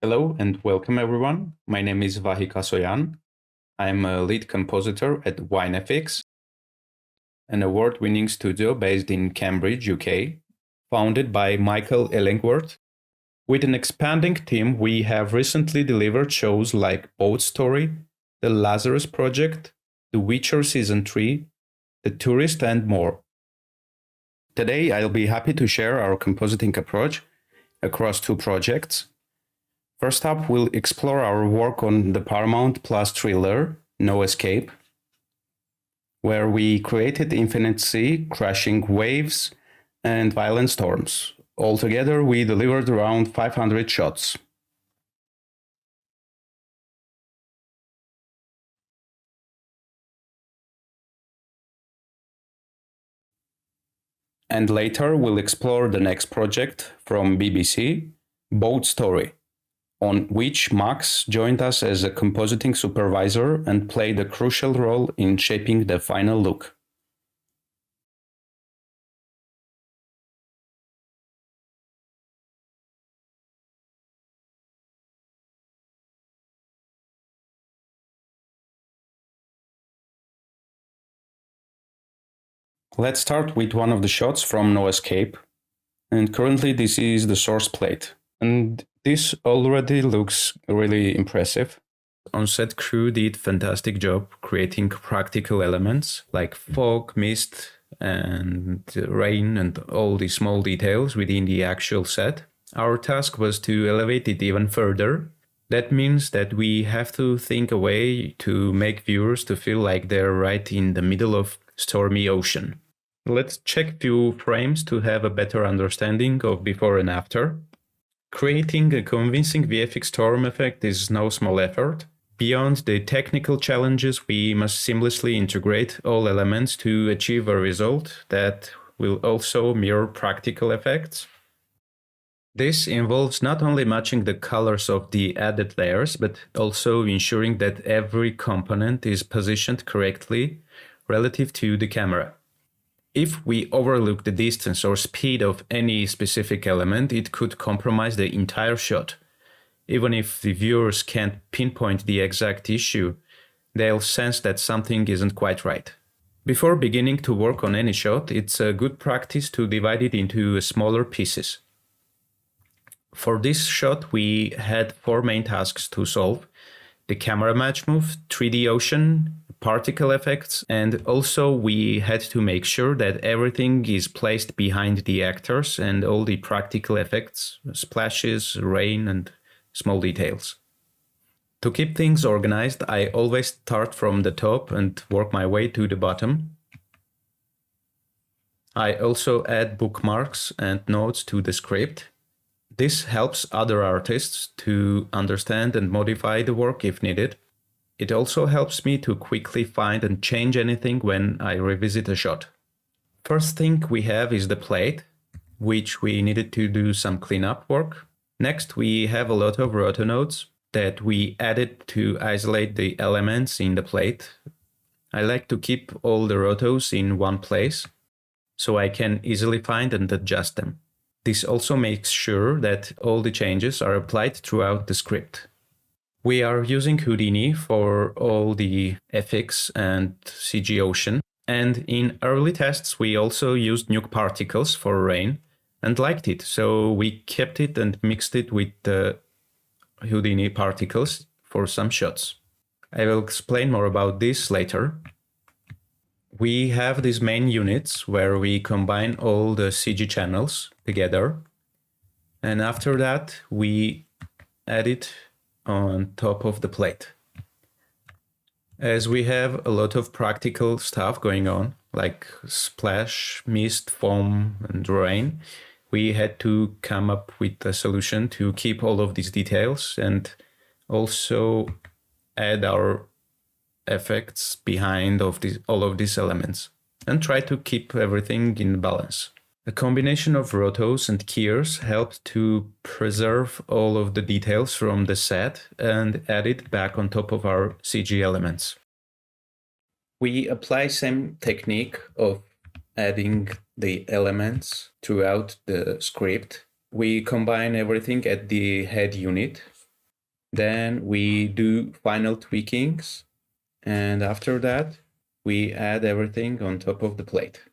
Hello and welcome everyone. My name is Vahik Asoyan. I'm a lead compositor at VineFX, an award-winning studio based in Cambridge, UK, founded by Michael Ellingworth. With an expanding team, we have recently delivered shows like Boat Story, The Lazarus Project, The Witcher Season 3, The Tourist, and more. Today, I'll be happy to share our compositing approach across two projects. First up, we'll explore our work on the Paramount+ thriller, No Escape, where we created infinite sea, crashing waves, and violent storms. Altogether, we delivered around 500 shots. And later, we'll explore the next project from BBC, Boat Story, on which Max joined us as a compositing supervisor and played a crucial role in shaping the final look. Let's start with one of the shots from No Escape, and currently this is the source plate. And this already looks really impressive. On-set crew did a fantastic job creating practical elements like fog, mist, and rain and all the small details within the actual set. Our task was to elevate it even further. That means that we have to think a way to make viewers to feel like they're right in the middle of stormy ocean. Let's check a few frames to have a better understanding of before and after. Creating a convincing VFX storm effect is no small effort. Beyond the technical challenges, we must seamlessly integrate all elements to achieve a result that will also mirror practical effects. This involves not only matching the colors of the added layers, but also ensuring that every component is positioned correctly relative to the camera. If we overlook the distance or speed of any specific element, it could compromise the entire shot. Even if the viewers can't pinpoint the exact issue, they'll sense that something isn't quite right. Before beginning to work on any shot, it's a good practice to divide it into smaller pieces. For this shot, we had 4 main tasks to solve: the camera match move, 3D ocean, particle effects, and also we had to make sure that everything is placed behind the actors and all the practical effects, splashes, rain, and small details. To keep things organized, I always start from the top and work my way to the bottom. I also add bookmarks and notes to the script. This helps other artists to understand and modify the work if needed. It also helps me to quickly find and change anything when I revisit a shot. First thing we have is the plate, which we needed to do some cleanup work. Next, we have a lot of rotonodes that we added to isolate the elements in the plate. I like to keep all the rotos in one place, so I can easily find and adjust them. This also makes sure that all the changes are applied throughout the script. We are using Houdini for all the FX and CG ocean, and in early tests we also used Nuke particles for rain and liked it, so we kept it and mixed it with the Houdini particles for some shots. I will explain more about this later. We have these main units where we combine all the CG channels together, and after that we add it on top of the plate. As we have a lot of practical stuff going on, like splash, mist, foam, and rain, we had to come up with a solution to keep all of these details and also add our effects behind all of these elements and try to keep everything in balance. A combination of rotos and keyers helped to preserve all of the details from the set and add it back on top of our CG elements. We apply same technique of adding the elements throughout the script. We combine everything at the head unit Then we do final tweakings, and after that, we add everything on top of the plate.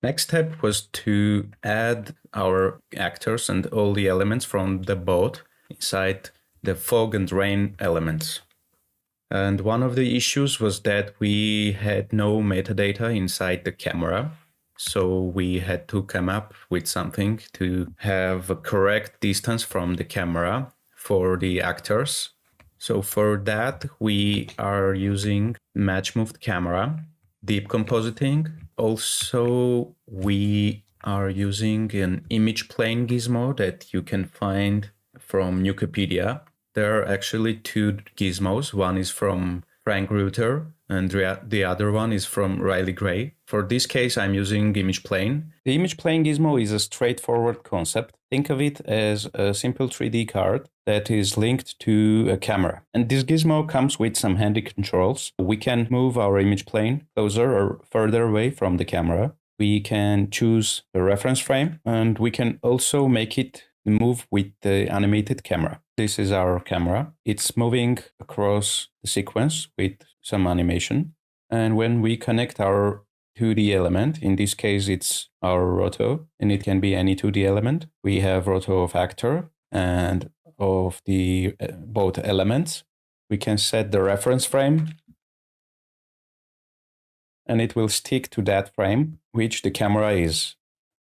Next step was to add our actors and all the elements from the boat inside the fog and rain elements. And one of the issues was that we had no metadata inside the camera. So we had to come up with something to have a correct distance from the camera for the actors. So for that, we are using match moved camera, deep compositing. Also, we are using an image plane gizmo that you can find from Nukepedia. There are actually two gizmos. One is from Frank Reuter and the other one is from Riley Gray. For this case, I'm using image plane. The image plane gizmo is a straightforward concept. Think of it as a simple 3D card that is linked to a camera. And this gizmo comes with some handy controls. We can move our image plane closer or further away from the camera. We can choose a reference frame, and we can also make it move with the animated camera. This is our camera. It's moving across the sequence with some animation. And when we connect our 2D element, in this case it's our roto, and it can be any 2D element. We have roto of actor and of the both elements. We can set the reference frame, and it will stick to that frame which the camera is.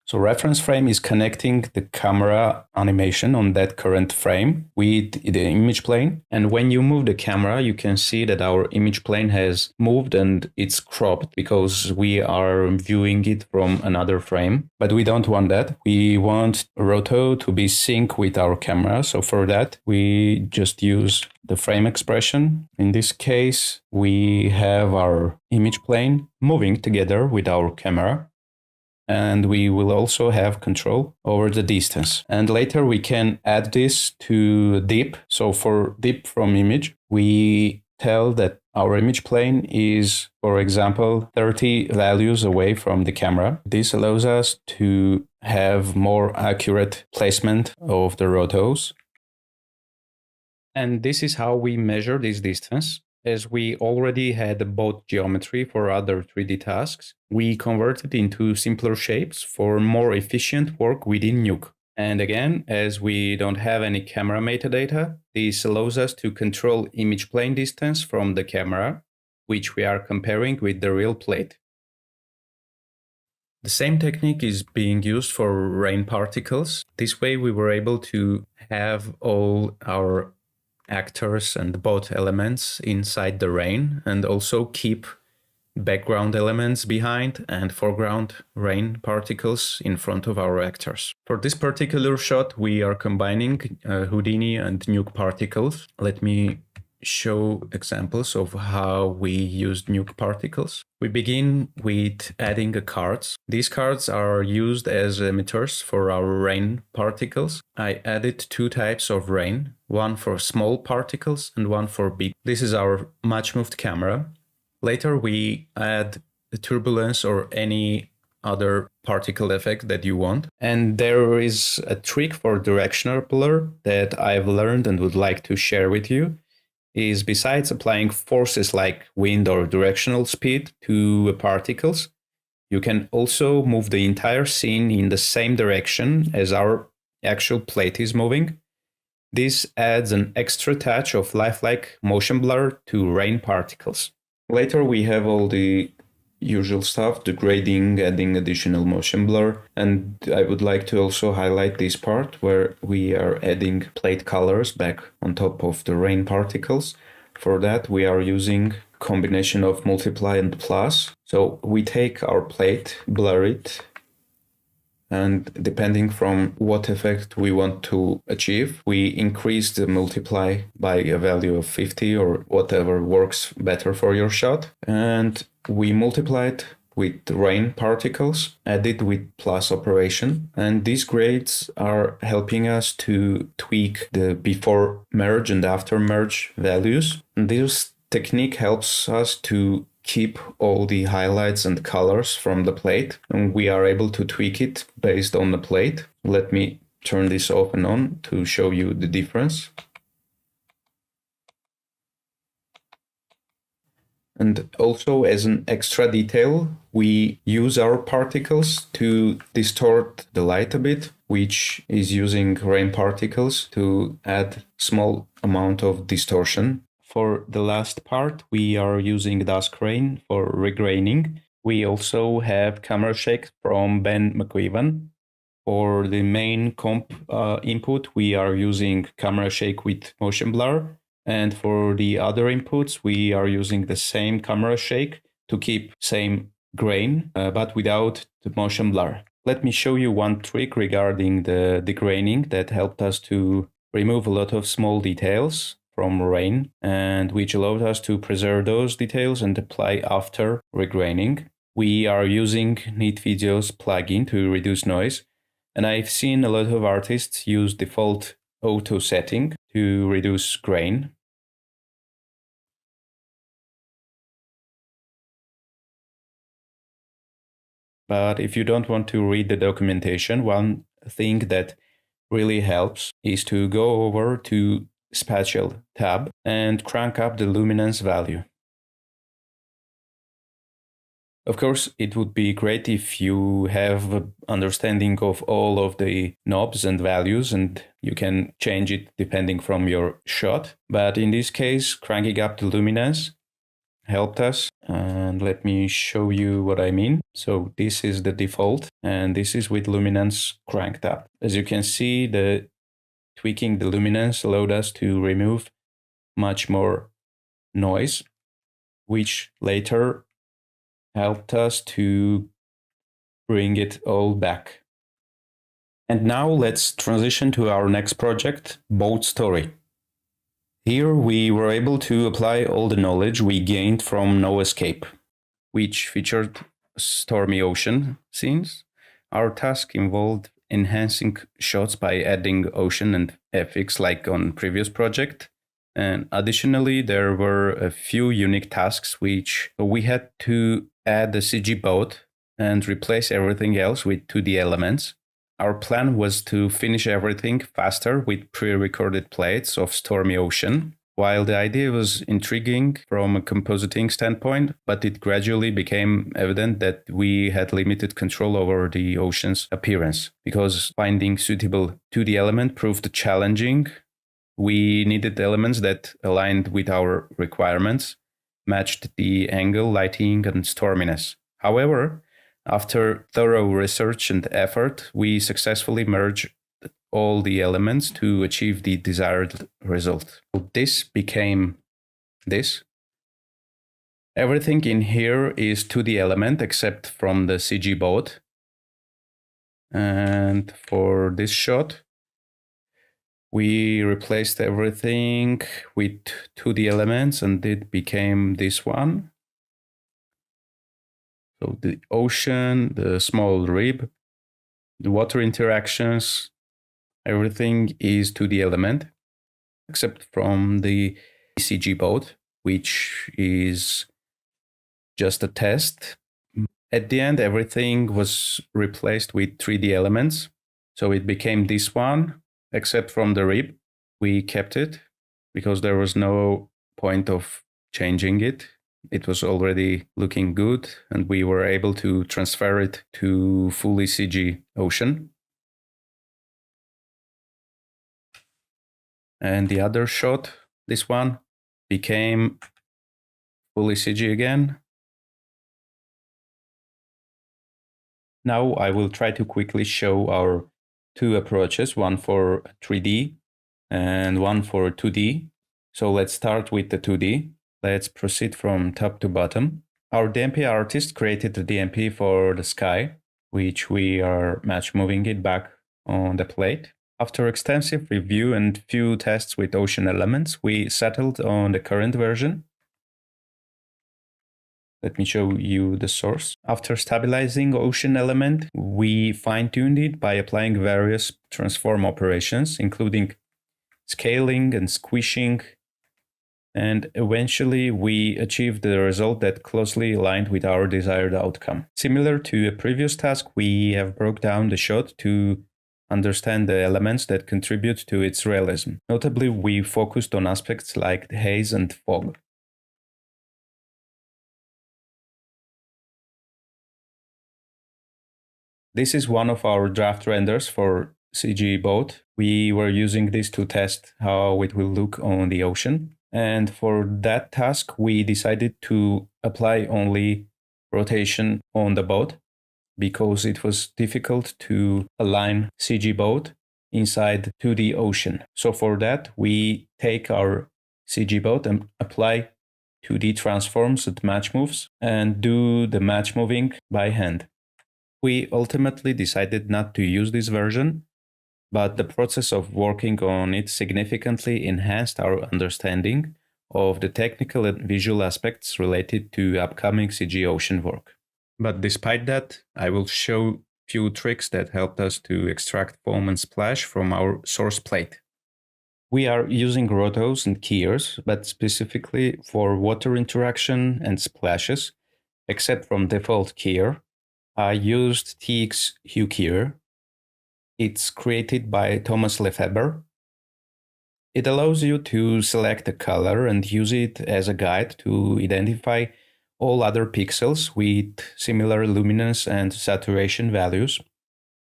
So reference frame is connecting the camera animation on that current frame with the image plane. And when you move the camera, you can see that our image plane has moved and it's cropped because we are viewing it from another frame. But we don't want that. We want roto to be sync with our camera. So for that, we just use the frame expression. In this case, we have our image plane moving together with our camera. And we will also have control over the distance. And later we can add this to dip. So for dip from image, we tell that our image plane is, for example, 30 values away from the camera. This allows us to have more accurate placement of the rotos. And this is how we measure this distance. As we already had the boat geometry for other 3D tasks, we converted into simpler shapes for more efficient work within Nuke. And again, as we don't have any camera metadata, this allows us to control image plane distance from the camera, which we are comparing with the real plate. The same technique is being used for rain particles. This way we were able to have all our actors and both elements inside the rain and also keep background elements behind and foreground rain particles in front of our actors. For this particular shot, we are combining Houdini and Nuke particles. Let me show examples of how we used Nuke particles. We begin with adding cards. These cards are used as emitters for our rain particles. I added two types of rain, one for small particles and one for big. This is our match moved camera. Later we add the turbulence or any other particle effect that you want. And there is a trick for directional blur that I've learned and would like to share with you. Is besides applying forces like wind or directional speed to particles, you can also move the entire scene in the same direction as our actual plate is moving. This adds an extra touch of lifelike motion blur to rain particles. Later we have all the usual stuff, the grading, adding additional motion blur, and I would like to also highlight this part where we are adding plate colors back on top of the rain particles. For that we are using a combination of multiply and plus. So we take our plate, blur it, and depending from what effect we want to achieve, we increase the multiply by a value of 50 or whatever works better for your shot. And we multiply it with rain particles, added with plus operation. And these grades are helping us to tweak the before merge and after merge values. And this technique helps us to keep all the highlights and colors from the plate, and we are able to tweak it based on the plate. Let me turn this off and on to show you the difference. And also, as an extra detail, we use our particles to distort the light a bit, which is using rain particles to add small amount of distortion. For the last part, we are using dusk rain for regraining. We also have camera shake from Ben McEwan. For the main comp input, we are using camera shake with motion blur. And for the other inputs, we are using the same camera shake to keep same grain, but without the motion blur. Let me show you one trick regarding the degraining that helped us to remove a lot of small details from rain, and which allowed us to preserve those details and apply after regraining. We are using Neat Video's plugin to reduce noise, and I've seen a lot of artists use default auto setting to reduce grain. But if you don't want to read the documentation, one thing that really helps is to go over to Spatial tab and crank up the luminance value. Of course, it would be great if you have an understanding of all of the knobs and values, and you can change it depending from your shot. But in this case, cranking up the luminance helped us. And let me show you what I mean. So this is the default, and this is with luminance cranked up. As you can see, the tweaking the luminance allowed us to remove much more noise, which later helped us to bring it all back. And now let's transition to our next project, Boat Story. Here we were able to apply all the knowledge we gained from No Escape, which featured stormy ocean scenes. Our task involved enhancing shots by adding ocean and FX like on previous project. And additionally, there were a few unique tasks which we had to add a CG boat and replace everything else with 2D elements. Our plan was to finish everything faster with pre-recorded plates of stormy ocean. While the idea was intriguing from a compositing standpoint, but it gradually became evident that we had limited control over the ocean's appearance. Because finding suitable 2D element proved challenging, we needed elements that aligned with our requirements, matched the angle, lighting, and storminess. However, after thorough research and effort, we successfully merged all the elements to achieve the desired result. This became this. Everything in here is 2D element except from the CG boat. And for this shot, we replaced everything with 2D elements and it became this one. So the ocean, the small rib, the water interactions, everything is 2D element, except from the CG boat, which is just a test. At the end, everything was replaced with 3D elements. So it became this one, except from the rib. We kept it because there was no point of changing it. It was already looking good, and we were able to transfer it to fully CG ocean. And the other shot, this one, became fully CG again. Now I will try to quickly show our two approaches, one for 3D and one for 2D. So let's start with the 2D. Let's proceed from top to bottom. Our DMP artist created the DMP for the sky, which we are match moving it back on the plate. After extensive review and few tests with ocean elements, we settled on the current version. Let me show you the source. After stabilizing ocean element, we fine-tuned it by applying various transform operations, including scaling and squishing. And eventually we achieved the result that closely aligned with our desired outcome. Similar to a previous task, we have broke down the shot to understand the elements that contribute to its realism. Notably, we focused on aspects like haze and fog. This is one of our draft renders for CG boat. We were using this to test how it will look on the ocean. And for that task, we decided to apply only rotation on the boat because it was difficult to align CG boat inside 2D ocean. So for that, we take our CG boat and apply 2D transforms at match moves and do the match moving by hand. We ultimately decided not to use this version, but the process of working on it significantly enhanced our understanding of the technical and visual aspects related to upcoming CG ocean work. But despite that, I will show few tricks that helped us to extract foam and splash from our source plate. We are using rotos and keyers, but specifically for water interaction and splashes, except from default keyer, I used TX Hue Keyer. It's created by Thomas Lefebvre. It allows you to select a color and use it as a guide to identify all other pixels with similar luminance and saturation values.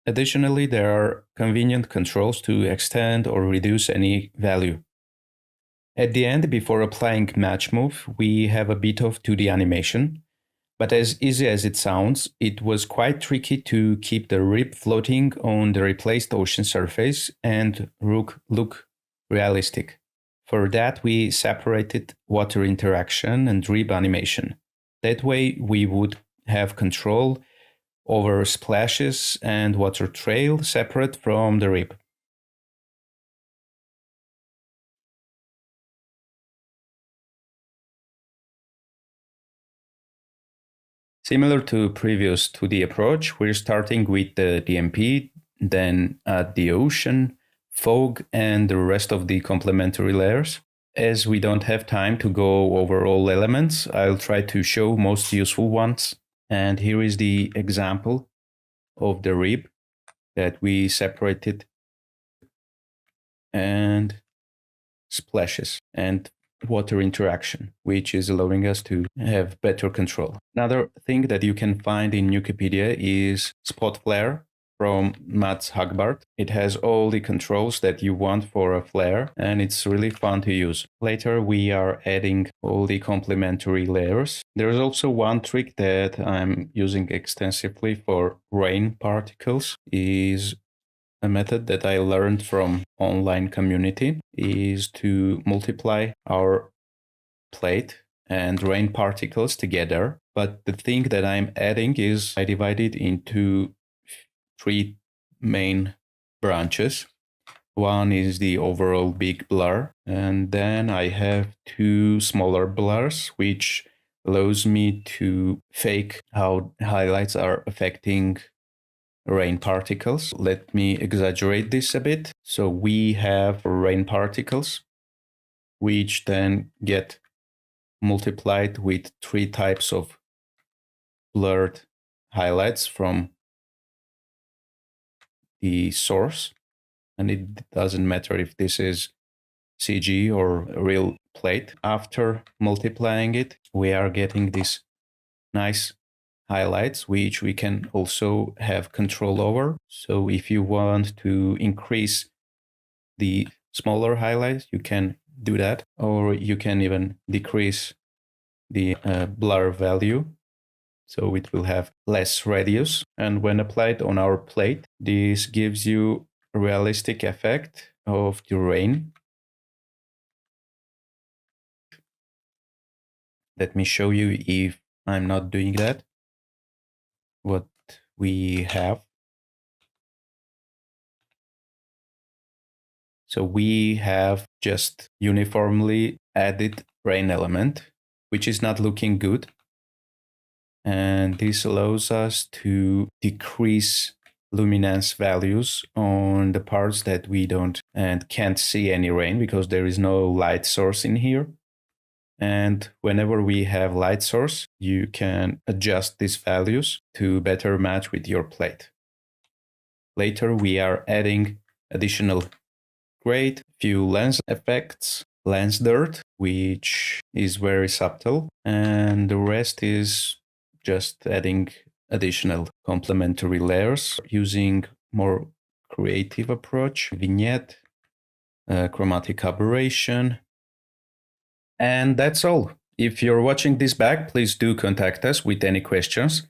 Additionally, there are convenient controls to extend or reduce any value. At the end, before applying match move, we have a bit of 2D animation. But as easy as it sounds, it was quite tricky to keep the rib floating on the replaced ocean surface and look realistic. For that, we separated water interaction and rib animation. That way, we would have control over splashes and water trail separate from the rib. Similar to previous 2D approach, we're starting with the DMP, then add the ocean, fog, and the rest of the complementary layers. As we don't have time to go over all elements, I'll try to show most useful ones. And here is the example of the rib that we separated and splashes and water interaction, which is allowing us to have better control. Another thing that you can find in Nukepedia is Spot Flare from Mats Hagbart. It has all the controls that you want for a flare, and it's really fun to use. Later, we are adding all the complementary layers. There's also one trick that I'm using extensively for rain particles is a method that I learned from online community is to multiply our plate and rain particles together. But the thing that I'm adding is I divide it into 3 main branches. One is the overall big blur, and then I have 2 smaller blurs, which allows me to fake how highlights are affecting rain particles. Let me exaggerate this a bit. So we have rain particles, which then get multiplied with 3 types of blurred highlights from the source. And it doesn't matter if this is CG or a real plate. After multiplying it, we are getting this nice highlights, which we can also have control over. So if you want to increase the smaller highlights, you can do that, or you can even decrease the blur value. So it will have less radius. And when applied on our plate, this gives you a realistic effect of the rain. Let me show you if I'm not doing that. What we have. So we have just uniformly added rain element, which is not looking good. And this allows us to decrease luminance values on the parts that we don't and can't see any rain because there is no light source in here. And whenever we have light source, you can adjust these values to better match with your plate. Later, we are adding additional grade, few lens effects, lens dirt, which is very subtle, and the rest is just adding additional complementary layers using more creative approach, vignette, chromatic aberration, and that's all. If you're watching this back, please do contact us with any questions.